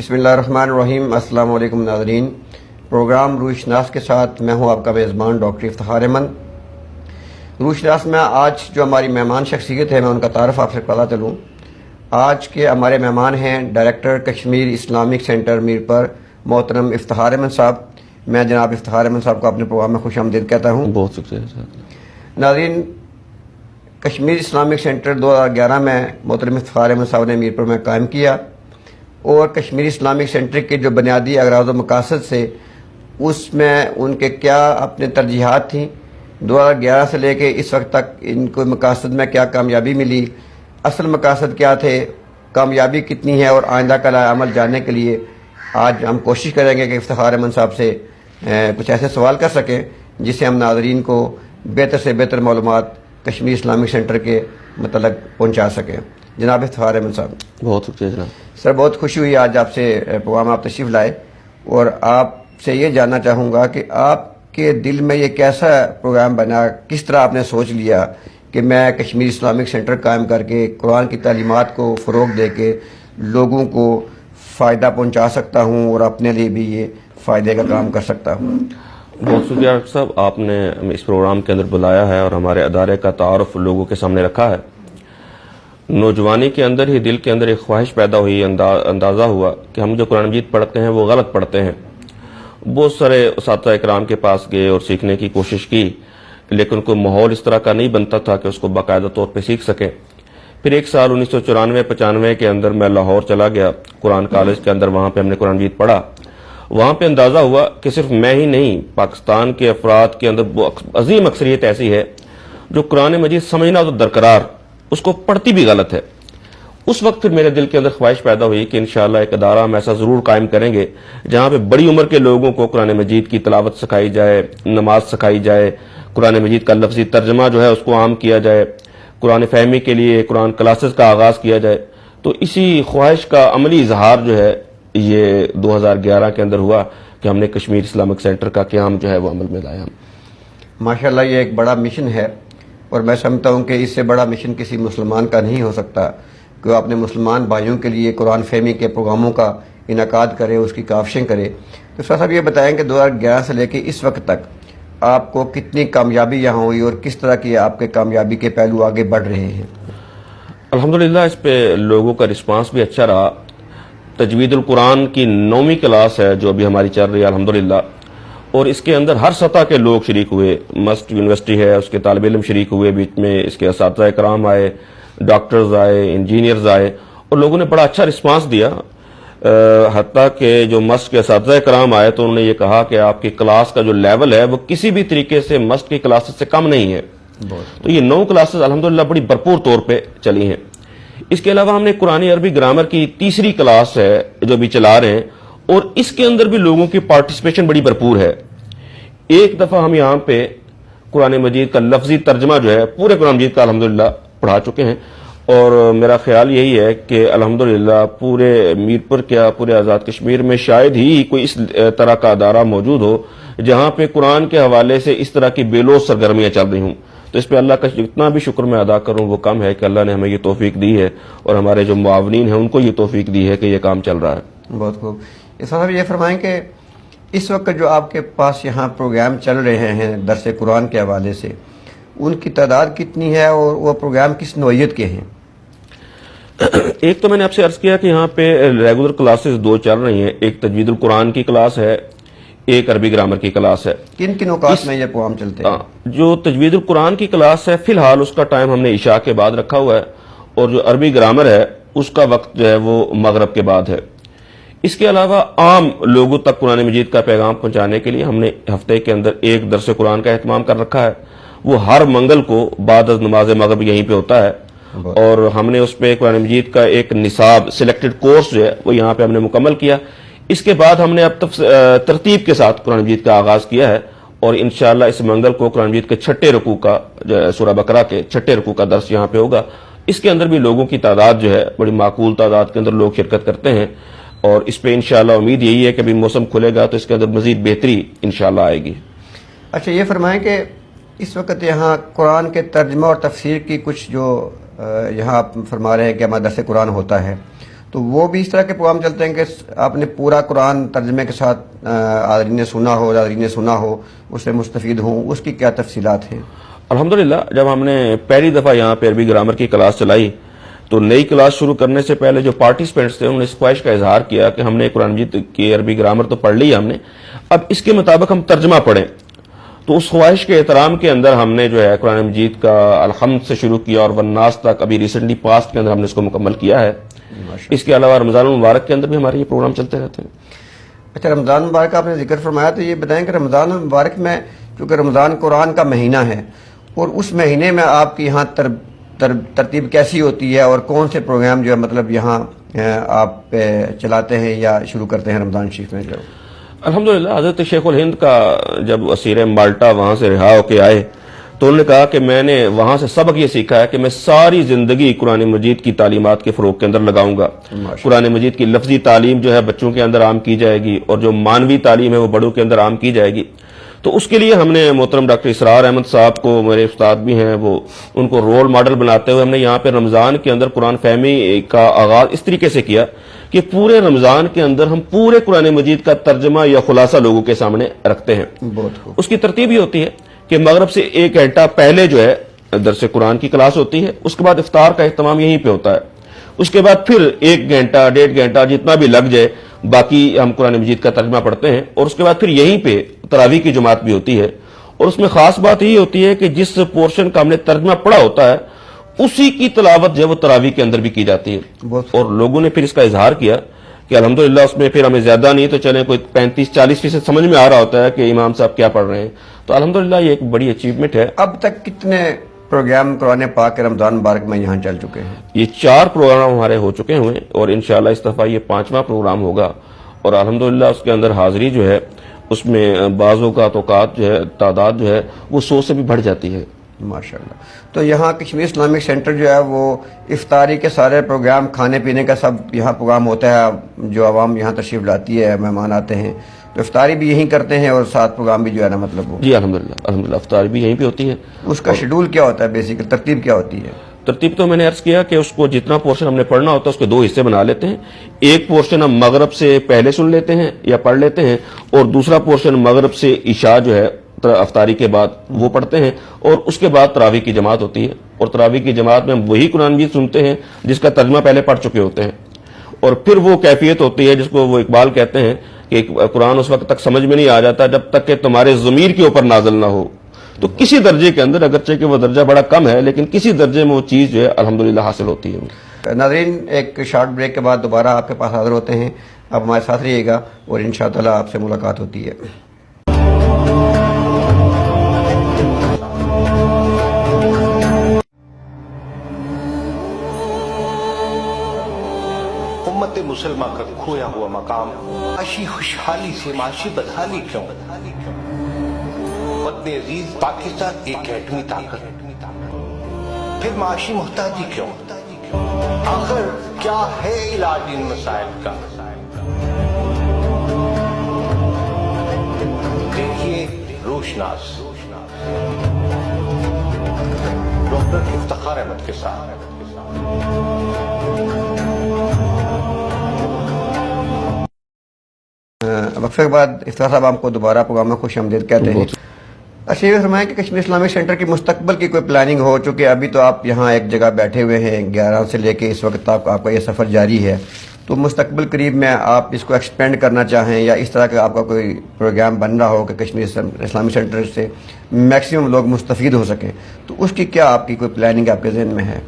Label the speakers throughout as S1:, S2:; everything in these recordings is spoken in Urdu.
S1: بسم اللہ الرحمن الرحیم۔ السلام علیکم ناظرین، پروگرام روح شناس کے ساتھ میں ہوں آپ کا میزبان ڈاکٹر افتخار احمد۔ روح شناس میں آج جو ہماری مہمان شخصیت ہے، میں ان کا تعارف آپ سے پتا چلوں۔ آج کے ہمارے مہمان ہیں director Kashmir Islamic centre Mirpur محترم افتخار احمد صاحب۔ میں جناب افتخار احمد صاحب کو اپنے پروگرام میں خوش آمدید کہتا ہوں۔
S2: بہت شکریہ
S1: ناظرین، کشمیر اسلامک سینٹر 2011 میں محترم افتخار احمد صاحب نے میرپور میں قائم کیا، اور کشمیر اسلامک سینٹر کے جو بنیادی اغراض و مقاصد سے اس میں ان کے کیا اپنے ترجیحات تھیں، 2011 سے لے کے اس وقت تک ان کو مقاصد میں کیا کامیابی ملی، اصل مقاصد کیا تھے، کامیابی کتنی ہے، اور آئندہ کا عمل جاننے کے لیے آج ہم کوشش کریں گے کہ افتخار احمد صاحب سے کچھ ایسے سوال کر سکیں جس سے ہم ناظرین کو بہتر سے بہتر معلومات کشمیر اسلامک سینٹر کے متعلق پہنچا سکیں۔ جناب افتخار احمد صاحب،
S2: بہت شکریہ جناب۔
S1: سر، بہت خوشی ہوئی آج آپ سے پروگرام آپ تشریف لائے، اور آپ سے یہ جاننا چاہوں گا کہ آپ کے دل میں یہ کیسا پروگرام بنا، کس طرح آپ نے سوچ لیا کہ میں کشمیر اسلامک سینٹر قائم کر کے قرآن کی تعلیمات کو فروغ دے کے لوگوں کو فائدہ پہنچا سکتا ہوں اور اپنے لیے بھی یہ فائدے کا کام کر سکتا ہوں۔
S2: بہت شکریہ ڈاکٹر صاحب، آپ نے ہمیں اس پروگرام کے اندر بلایا ہے اور ہمارے ادارے کا تعارف لوگوں کے سامنے رکھا ہے۔ نوجوانی کے اندر ہی دل کے اندر ایک خواہش پیدا ہوئی، اندازہ ہوا کہ ہم جو قرآن مجید پڑھتے ہیں وہ غلط پڑھتے ہیں۔ بہت سارے اساتذہ اکرام کے پاس گئے اور سیکھنے کی کوشش کی، لیکن کوئی ماحول اس طرح کا نہیں بنتا تھا کہ اس کو باقاعدہ طور پہ سیکھ سکیں۔ پھر ایک سال 1994-95 کے اندر میں لاہور چلا گیا قرآن کالج کے اندر، وہاں پہ ہم نے قرآن مجید پڑھا۔ وہاں پہ اندازہ ہوا کہ صرف میں ہی نہیں، پاکستان کے افراد کے اندر عظیم اکثریت ایسی ہے جو قرآن مجید سمجھنا تو درکرار، اس کو پڑھتی بھی غلط ہے۔ اس وقت پھر میرے دل کے اندر خواہش پیدا ہوئی کہ انشاءاللہ ایک ادارہ ہم ایسا ضرور قائم کریں گے جہاں پہ بڑی عمر کے لوگوں کو قرآن مجید کی تلاوت سکھائی جائے، نماز سکھائی جائے، قرآن مجید کا لفظی ترجمہ جو ہے اس کو عام کیا جائے، قرآن فہمی کے لیے قرآن کلاسز کا آغاز کیا جائے۔ تو اسی خواہش کا عملی اظہار جو ہے یہ 2011 کے اندر ہوا کہ ہم نے کشمیر اسلامک سینٹر کا قیام جو ہے وہ عمل میں لایا۔
S1: ماشاءاللہ، یہ ایک بڑا مشن ہے، اور میں سمجھتا ہوں کہ اس سے بڑا مشن کسی مسلمان کا نہیں ہو سکتا کہ وہ اپنے مسلمان بھائیوں کے لیے قرآن فہمی کے پروگراموں کا انعقاد کرے، اس کی کاوشیں کرے۔ تو سر صاحب، یہ بتائیں کہ 2011 سے لے کے اس وقت تک آپ کو کتنی کامیابی یہاں ہوئی، اور کس طرح کی آپ کے کامیابی کے پہلو آگے بڑھ رہے ہیں؟
S2: الحمدللہ اس پہ لوگوں کا رسپانس بھی اچھا رہا۔ تجوید القرآن کی 9ویں کلاس ہے جو ابھی ہماری چل رہی ہے الحمدللہ، اور اس کے اندر ہر سطح کے لوگ شریک ہوئے۔ مسٹ یونیورسٹی ہے، اس کے طالب علم شریک ہوئے، بیچ میں اس کے اساتذہ کرام آئے، ڈاکٹرز آئے، انجینئرز آئے، اور لوگوں نے بڑا اچھا رسپانس دیا۔ حتیٰ کہ جو مسٹ کے اساتذہ کرام آئے تو انہوں نے یہ کہا کہ آپ کی کلاس کا جو لیول ہے وہ کسی بھی طریقے سے مسٹ کی کلاسز سے کم نہیں ہے۔ تو یہ 9 کلاسز الحمدللہ بڑی بھرپور طور پہ چلی ہیں۔ اس کے علاوہ ہم نے قرآن عربی گرامر کی 3ری کلاس ہے جو بھی چلا رہے ہیں، اور اس کے اندر بھی لوگوں کی پارٹیسپیشن بڑی بھرپور ہے۔ ایک دفعہ ہم یہاں پہ قرآن مجید کا لفظی ترجمہ جو ہے پورے قرآن مجید کا الحمدللہ پڑھا چکے ہیں، اور میرا خیال یہی ہے کہ الحمدللہ پورے میرپور کیا پورے آزاد کشمیر میں شاید ہی کوئی اس طرح کا ادارہ موجود ہو جہاں پہ قرآن کے حوالے سے اس طرح کی بے لوث سرگرمیاں چل رہی ہوں۔ تو اس پہ اللہ کا جتنا بھی شکر میں ادا کروں وہ کم ہے کہ اللہ نے ہمیں یہ توفیق دی ہے، اور ہمارے جو معاونین ہیں ان کو یہ توفیق دی ہے کہ یہ کام چل رہا ہے۔
S1: بہت خوب۔ صاحب، یہ فرمائیں کہ اس وقت جو آپ کے پاس یہاں پروگرام چل رہے ہیں درس قرآن کے حوالے سے، ان کی تعداد کتنی ہے، اور وہ پروگرام کس نوعیت کے ہیں؟
S2: ایک تو میں نے آپ سے عرض کیا کہ یہاں پہ ریگولر کلاسز 2 چل رہی ہیں، ایک تجوید القرآن کی کلاس ہے، ایک عربی گرامر کی کلاس ہے۔
S1: کن کن اوقات میں یہ پروگرام چلتے ہیں؟
S2: جو تجوید القرآن کی کلاس ہے فی الحال اس کا ٹائم ہم نے عشاء کے بعد رکھا ہوا ہے، اور جو عربی گرامر ہے اس کا وقت جو ہے وہ مغرب کے بعد ہے۔ اس کے علاوہ عام لوگوں تک قرآن مجید کا پیغام پہنچانے کے لیے ہم نے ہفتے کے اندر ایک درس قرآن کا اہتمام کر رکھا ہے، وہ ہر منگل کو بعد از نماز مغرب یہیں پہ ہوتا ہے، اور ہم نے اس پہ قرآن مجید کا ایک نصاب سلیکٹڈ کورس جو ہے وہ یہاں پہ ہم نے مکمل کیا۔ اس کے بعد ہم نے اب تک ترتیب کے ساتھ قرآن مجید کا آغاز کیا ہے، اور انشاءاللہ اس منگل کو قرآن مجید کے 6 رکوع کا سورہ بقرہ کے 6 رکوع کا درس یہاں پہ ہوگا۔ اس کے اندر بھی لوگوں کی تعداد جو ہے بڑی معقول تعداد کے اندر لوگ شرکت کرتے ہیں، اور اس پہ انشاءاللہ امید یہی ہے کہ ابھی موسم کھلے گا تو اس کے اندر مزید بہتری انشاءاللہ آئے گی۔
S1: اچھا، یہ فرمائیں کہ اس وقت یہاں قرآن کے ترجمہ اور تفسیر کی کچھ جو یہاں آپ فرما رہے ہیں کہ ہمارا درس قرآن ہوتا ہے، تو وہ بھی اس طرح کے پروگرام چلتے ہیں کہ آپ نے پورا قرآن ترجمے کے ساتھ حاضرین نے سنا ہو، حاضرین نے سنا ہو، اس سے مستفید ہوں، اس کی کیا تفصیلات ہیں؟
S2: الحمدللہ جب ہم نے پہلی دفعہ یہاں پہ عربی گرامر کی کلاس چلائی تو نئی کلاس شروع کرنے سے پہلے جو پارٹیسپینٹس تھے انہوں نے اس خواہش کا اظہار کیا کہ ہم نے قرآن مجید کی عربی گرامر تو پڑھ لی ہے ہم نے، اب اس کے مطابق ہم ترجمہ پڑھیں۔ تو اس خواہش کے احترام کے اندر ہم نے جو ہے قرآن مجید کا الحمد سے شروع کیا اور والناس تک ابھی ریسنٹلی پاسٹ کے اندر ہم نے اس کو مکمل کیا ہے۔ اس کے علاوہ رمضان المبارک کے اندر بھی ہمارے یہ پروگرام چلتے رہتے ہیں۔
S1: اچھا، رمضان مبارک کا آپ نے ذکر فرمایا، تو یہ بتائیں کہ رمضان مبارک میں چونکہ رمضان قرآن کا مہینہ ہے اور اس مہینے میں آپ کی یہاں ترتیب کیسی ہوتی ہے اور کون سے پروگرام جو ہے مطلب یہاں آپ چلاتے ہیں یا شروع کرتے ہیں رمضان شریف میں؟ جو
S2: الحمدللہ حضرت شیخ الہند کا جب اسیر مالٹا وہاں سے رہا ہو کے آئے تو انہوں نے کہا کہ میں نے وہاں سے سبق یہ سیکھا ہے کہ میں ساری زندگی قرآن مجید کی تعلیمات کے فروغ کے اندر لگاؤں گا۔ قرآن مجید کی لفظی تعلیم جو ہے بچوں کے اندر عام کی جائے گی اور جو مانوی تعلیم ہے وہ بڑوں کے اندر عام کی جائے گی۔ تو اس کے لیے ہم نے محترم ڈاکٹر اسرار احمد صاحب کو، میرے استاد بھی ہیں، وہ ان کو رول ماڈل بناتے ہوئے ہم نے یہاں پہ رمضان کے اندر قرآن فہمی کا آغاز اس طریقے سے کیا کہ پورے رمضان کے اندر ہم پورے قرآن مجید کا ترجمہ یا خلاصہ لوگوں کے سامنے رکھتے ہیں۔
S1: بہت خوب۔
S2: اس کی ترتیب یہ ہوتی ہے کہ مغرب سے 1 گھنٹہ پہلے جو ہے درس قرآن کی کلاس ہوتی ہے، اس کے بعد افطار کا اہتمام یہیں پہ ہوتا ہے، اس کے بعد پھر 1 گھنٹہ 1.5 گھنٹہ جتنا بھی لگ جائے باقی ہم قرآن مجید کا ترجمہ پڑھتے ہیں، اور اس کے بعد پھر یہیں پہ تراویح کی جماعت بھی ہوتی ہے۔ اور اس میں خاص بات یہ ہوتی ہے کہ جس پورشن کا ہم نے ترجمہ پڑھا ہوتا ہے اسی کی تلاوت جو ہے وہ تراویح کے اندر بھی کی جاتی ہے، اور لوگوں نے پھر اس کا اظہار کیا کہ الحمدللہ اس میں پھر ہمیں زیادہ نہیں تو چلیں کوئی 35-40% سمجھ میں آ رہا ہوتا ہے کہ امام صاحب کیا پڑھ رہے ہیں۔ تو الحمدللہ یہ ایک بڑی اچیومنٹ ہے۔
S1: اب تک کتنے پروگرام قرآن پاک کے رمضان مبارک میں یہاں چل چکے ہیں؟
S2: یہ 4 پروگرام ہمارے ہو چکے ہوئے اور انشاءاللہ اس دفعہ یہ 5واں پروگرام ہوگا، اور الحمدللہ اس کے اندر حاضری جو ہے اس میں بعض اوقات جو ہے تعداد جو ہے وہ 100 سے بھی بڑھ جاتی ہے۔
S1: ماشاءاللہ۔ تو یہاں کشمیر اسلامک سینٹر جو ہے وہ افطاری کے سارے پروگرام، کھانے پینے کا سب یہاں پروگرام ہوتا ہے، جو عوام یہاں تشریف لاتی ہے، مہمان آتے ہیں تو افطاری بھی یہیں کرتے ہیں اور ساتھ پروگرام بھی جو ہے نا مطلب وہ؟
S2: جی الحمدللہ افطاری بھی یہیں پہ ہوتی ہے۔
S1: اس کا شیڈول کیا ہوتا ہے، بیسیکلی ترتیب کیا ہوتی ہے؟
S2: ترتیب تو میں نے عرض کیا کہ اس کو جتنا پورشن ہم نے پڑھنا ہوتا ہے اس کے 2 حصے بنا لیتے ہیں۔ ایک پورشن ہم مغرب سے پہلے سن لیتے ہیں یا پڑھ لیتے ہیں، اور دوسرا پورشن مغرب سے عشاء جو ہے افطاری کے بعد وہ پڑھتے ہیں، اور اس کے بعد تراویح کی جماعت ہوتی ہے، اور تراویح کی جماعت میں ہم وہی قرآن مجید سنتے ہیں جس کا ترجمہ پہلے پڑھ چکے ہوتے ہیں۔ اور پھر وہ کیفیت ہوتی ہے جس کو وہ اقبال کہتے ہیں کہ قرآن اس وقت تک سمجھ میں نہیں آ جاتا جب تک کہ تمہارے ضمیر کے اوپر نازل نہ ہو۔ تو کسی درجے کے اندر، اگرچہ کہ وہ درجہ بڑا کم ہے، لیکن کسی درجے میں وہ چیز جو ہے الحمدللہ حاصل ہوتی ہے۔
S1: ناظرین، ایک شارٹ بریک کے بعد دوبارہ آپ کے پاس حاضر ہوتے ہیں، آپ ہمارے ساتھ رہیے گا اور انشاءاللہ آپ سے ملاقات ہوتی ہے۔
S3: امت مسلمہ کا کھویا ہوا مقام، معاشی خوشحالی سے معاشی بدحالی کیوں؟ وطن عزیز پاکستان ایک ایٹمی طاقت، پھر معاشی محتاجی کیوں؟ آخر کیا ہے علاج ان مسائل کا؟ دیکھیے روشناس ڈاکٹر افتخار احمد کے ساتھ۔
S1: وقفے کے بعد افتخار صاحب آپ کو دوبارہ پروگرام میں خوش آمدید کہتے ہیں۔ اچھا یہ فرمائیں کہ کشمیر اسلامک سینٹر کی مستقبل کی کوئی پلاننگ ہو، چونکہ ابھی تو آپ یہاں ایک جگہ بیٹھے ہوئے ہیں 11 سے لے کے اس وقت آپ کا یہ سفر جاری ہے، تو مستقبل قریب میں آپ اس کو ایکسپینڈ کرنا چاہیں یا اس طرح کا آپ کا کوئی پروگرام بن رہا ہو کہ کشمیر اسلامک سینٹر سے میکسیمم لوگ مستفید ہو سکیں، تو اس کی کیا آپ کی کوئی پلاننگ آپ کے ذہن میں ہے؟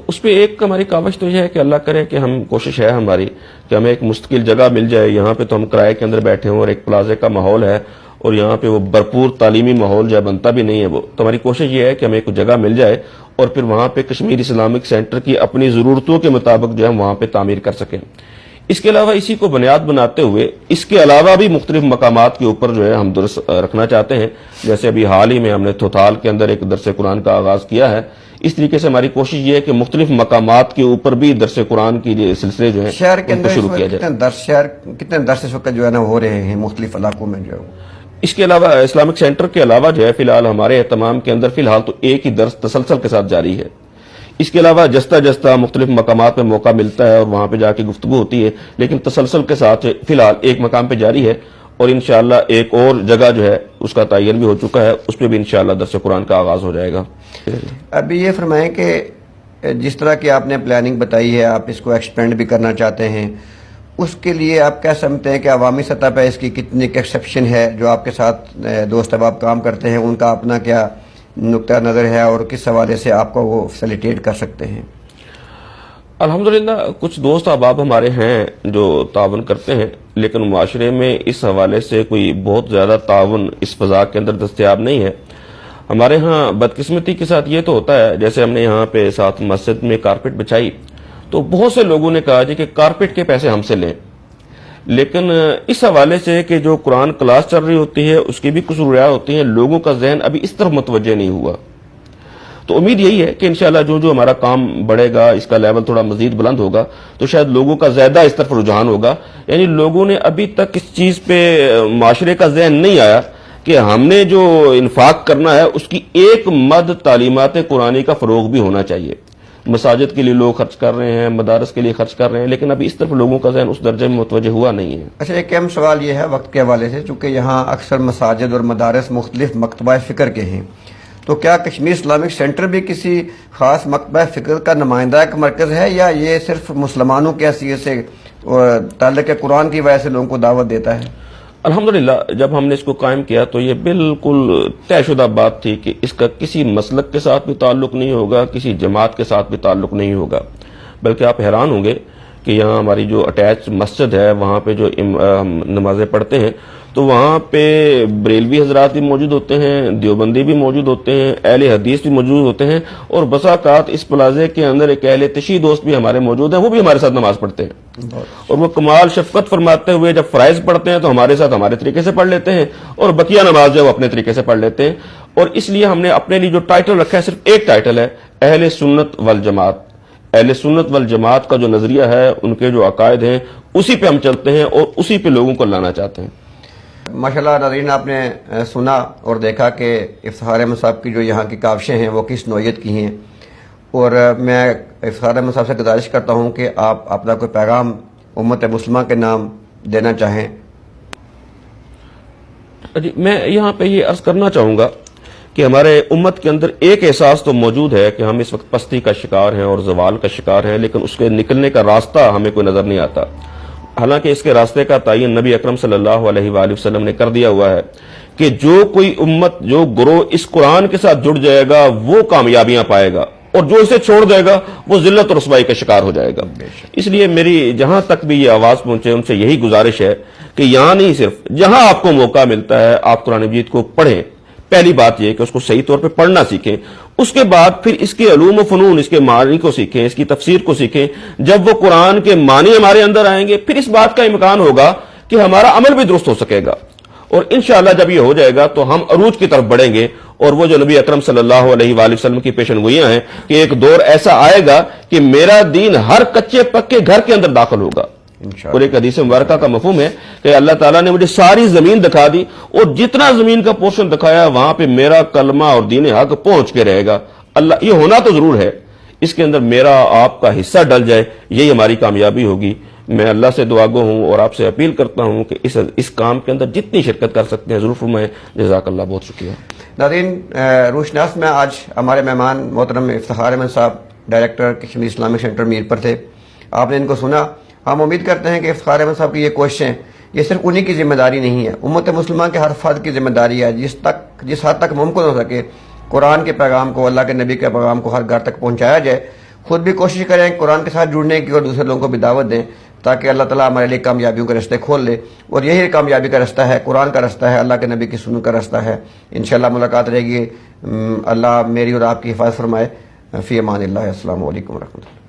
S2: اس پہ ایک ہماری کاوش تو یہ ہے کہ اللہ کرے کہ ہم کوشش ہے ہماری کہ ہمیں ایک مستقل جگہ مل جائے۔ یہاں پہ تو ہم کرائے کے اندر بیٹھے ہوں اور ایک پلازے کا ماحول ہے اور یہاں پہ وہ بھرپور تعلیمی ماحول جو ہے بنتا بھی نہیں ہے وہ، تو ہماری کوشش یہ ہے کہ ہمیں ایک جگہ مل جائے اور پھر وہاں پہ کشمیر اسلامک سینٹر کی اپنی ضرورتوں کے مطابق جو ہے وہاں پہ تعمیر کر سکیں۔ اس کے علاوہ اسی کو بنیاد بناتے ہوئے اس کے علاوہ بھی مختلف مقامات کے اوپر جو ہے ہم درس رکھنا چاہتے ہیں، جیسے ابھی حال ہی میں ہم نے تھوتھال کے اندر ایک درس قرآن کا آغاز کیا ہے۔ اس طریقے سے ہماری کوشش یہ ہے کہ مختلف مقامات کے اوپر بھی درس قرآن کی سلسلے جو ہیں
S1: شہر کے
S2: ان کو
S1: اندر
S2: شروع کیا جائے۔
S1: کتنے درس اس وقت جو ہے نا ہو رہے ہیں مختلف علاقوں میں جو ہے؟
S2: اس کے علاوہ اسلامک سینٹر کے علاوہ جو ہے فی الحال ہمارے اہتمام کے اندر فی الحال تو ایک ہی درس تسلسل کے ساتھ جاری ہے۔ اس کے علاوہ جستا جستا مختلف مقامات پہ موقع ملتا ہے اور وہاں پہ جا کے گفتگو ہوتی ہے، لیکن تسلسل کے ساتھ فی الحال ایک مقام پہ جاری ہے، اور انشاءاللہ ایک اور جگہ جو ہے اس کا تعین بھی ہو چکا ہے، اس پہ بھی انشاءاللہ درس قرآن کا آغاز ہو جائے گا۔
S1: ابھی یہ فرمائیں کہ جس طرح کی آپ نے پلاننگ بتائی ہے، آپ اس کو ایکسپینڈ بھی کرنا چاہتے ہیں، اس کے لیے آپ کیا سمجھتے ہیں کہ عوامی سطح پہ اس کی کتنی ایکسیپشن ہے؟ جو آپ کے ساتھ دوست احباب کام کرتے ہیں ان کا اپنا کیا نقطہ نظر ہے اور کس حوالے سے آپ کو وہ فیسیلیٹیٹ کر سکتے ہیں؟
S2: الحمدللہ کچھ دوست احباب ہمارے ہیں جو تعاون کرتے ہیں، لیکن معاشرے میں اس حوالے سے کوئی بہت زیادہ تعاون اس فضا کے اندر دستیاب نہیں ہے۔ ہمارے ہاں بدقسمتی کے ساتھ یہ تو ہوتا ہے، جیسے ہم نے یہاں پہ ساتھ مسجد میں کارپیٹ بچھائی تو بہت سے لوگوں نے کہا جی کہ کارپیٹ کے پیسے ہم سے لیں، لیکن اس حوالے سے کہ جو قرآن کلاس چل رہی ہوتی ہے اس کی بھی کچھ رعایت ہوتی ہیں، لوگوں کا ذہن ابھی اس طرف متوجہ نہیں ہوا۔ تو امید یہی ہے کہ انشاءاللہ جو ہمارا کام بڑھے گا، اس کا لیول تھوڑا مزید بلند ہوگا تو شاید لوگوں کا زیادہ اس طرف رجحان ہوگا۔ یعنی لوگوں نے ابھی تک اس چیز پہ معاشرے کا ذہن نہیں آیا کہ ہم نے جو انفاق کرنا ہے اس کی ایک مد تعلیمات قرآنی کا فروغ بھی ہونا چاہیے۔ مساجد کے لیے لوگ خرچ کر رہے ہیں، مدارس کے لیے خرچ کر رہے ہیں، لیکن ابھی اس طرف لوگوں کا ذہن اس درجے میں متوجہ ہوا نہیں ہے۔
S1: اچھا، ایک اہم سوال یہ ہے وقت کے حوالے سے، چونکہ یہاں اکثر مساجد اور مدارس مختلف مکتبہ فکر کے ہیں، تو کیا کشمیر اسلامک سینٹر بھی کسی خاص مکتبہ فکر کا نمائندہ ایک مرکز ہے، یا یہ صرف مسلمانوں کی حیثیت سے تعلق قرآن کی وجہ سے لوگوں کو دعوت دیتا ہے؟
S2: الحمدللہ جب ہم نے اس کو قائم کیا تو یہ بالکل طے شدہ بات تھی کہ اس کا کسی مسلک کے ساتھ بھی تعلق نہیں ہوگا، کسی جماعت کے ساتھ بھی تعلق نہیں ہوگا، بلکہ آپ حیران ہوں گے کہ یہاں ہماری جو اٹیچ مسجد ہے وہاں پہ جو نمازیں پڑھتے ہیں تو وہاں پہ بریلوی حضرات بھی موجود ہوتے ہیں، دیوبندی بھی موجود ہوتے ہیں، اہل حدیث بھی موجود ہوتے ہیں، اور بسا اوقات اس پلازے کے اندر ایک اہل تشیع دوست بھی ہمارے موجود ہیں، وہ بھی ہمارے ساتھ نماز پڑھتے ہیں، اور وہ کمال شفقت فرماتے ہوئے جب فرائض پڑھتے ہیں تو ہمارے ساتھ ہمارے طریقے سے پڑھ لیتے ہیں، اور بقیہ نماز جو ہے وہ اپنے طریقے سے پڑھ لیتے ہیں۔ اور اس لیے ہم نے اپنے لیے جو ٹائٹل رکھا ہے صرف ایک ٹائٹل ہے، اہل سنت والجماعت۔ اہل سنت والجماعت کا جو نظریہ ہے، ان کے جو عقائد ہیں، اسی پہ ہم چلتے ہیں اور اسی پہ لوگوں کو لانا چاہتے ہیں۔
S1: ماشاءاللہ ناظرین، آپ نے سنا اور دیکھا کہ افتخار احمد صاحب کی جو یہاں کی کاوشیں ہیں وہ کس نوعیت کی ہیں، اور میں افتخار احمد صاحب سے گزارش کرتا ہوں کہ آپ اپنا کوئی پیغام امت مسلمہ کے نام دینا چاہیں۔
S2: جی، میں یہاں پہ یہ عرض کرنا چاہوں گا کہ ہمارے امت کے اندر ایک احساس تو موجود ہے کہ ہم اس وقت پستی کا شکار ہیں اور زوال کا شکار ہیں، لیکن اس کے نکلنے کا راستہ ہمیں کوئی نظر نہیں آتا۔ حالانکہ اس کے راستے کا تعین نبی اکرم صلی اللہ علیہ وآلہ وسلم نے کر دیا ہوا ہے کہ جو کوئی امت، جو گروہ اس قرآن کے ساتھ جڑ جائے گا وہ کامیابیاں پائے گا، اور جو اسے چھوڑ دے گا وہ ذلت اور رسوائی کا شکار ہو جائے گا۔ اس لیے میری جہاں تک بھی یہ آواز پہنچے ان سے یہی گزارش ہے کہ یہاں نہیں، صرف جہاں آپ کو موقع ملتا ہے آپ قرآن مجید کو پڑھیں۔ پہلی بات یہ کہ اس کو صحیح طور پہ پڑھنا سیکھیں، اس کے بعد پھر اس کے علوم و فنون، اس کے معنی کو سیکھیں، اس کی تفسیر کو سیکھیں۔ جب وہ قرآن کے معنی ہمارے اندر آئیں گے پھر اس بات کا امکان ہوگا کہ ہمارا عمل بھی درست ہو سکے گا، اور انشاءاللہ جب یہ ہو جائے گا تو ہم عروج کی طرف بڑھیں گے، اور وہ جو نبی اکرم صلی اللہ علیہ وآلہ وسلم کی پیشن گوئیاں ہیں کہ ایک دور ایسا آئے گا کہ میرا دین ہر کچے پکے گھر کے اندر داخل ہوگا۔ اور ایک حدیث مبارکہ کا مفہوم ہے کہ اللہ تعالیٰ نے مجھے ساری زمین دکھا دی، اور جتنا زمین کا پورشن دکھایا وہاں پہ میرا کلمہ اور دین حق پہنچ کے رہے گا۔ اللہ، یہ ہونا تو ضرور ہے، اس کے اندر میرا آپ کا حصہ ڈل جائے، یہی ہماری کامیابی ہوگی۔ میں اللہ سے دعا گو ہوں اور آپ سے اپیل کرتا ہوں کہ اس کام کے اندر جتنی شرکت کر سکتے ہیں ضرور فرمائیں۔ جزاک اللہ، بہت شکریہ۔
S1: ناظرین، روشناس میں آج ہمارے مہمان محترم افتخار احمد صاحب، ڈائریکٹر کشمیر اسلامک سینٹر میر پر تھے۔ آپ نے ان کو سنا۔ ہم امید کرتے ہیں کہ افتخار احمد صاحب کی یہ کوششیں یہ صرف انہی کی ذمہ داری نہیں ہے، امت مسلمہ کے ہر فرد کی ذمہ داری ہے، جس حد تک ممکن ہو سکے قرآن کے پیغام کو، اللہ کے نبی کے پیغام کو ہر گھر تک پہنچایا جائے۔ خود بھی کوشش کریں قرآن کے ساتھ جڑنے کی اور دوسرے لوگوں کو بھی دعوت دیں، تاکہ اللہ تعالیٰ ہمارے لیے کامیابیوں کے راستے کھول لے، اور یہی کامیابی کا راستہ ہے، قرآن کا راستہ ہے، اللہ کے نبی کی سنت کا راستہ ہے۔ انشاءاللہ ملاقات رہے گی۔ اللہ میری اور آپ کی حفاظت فرمائے۔ فی امان اللہ۔ السلام علیکم ورحمۃ اللہ۔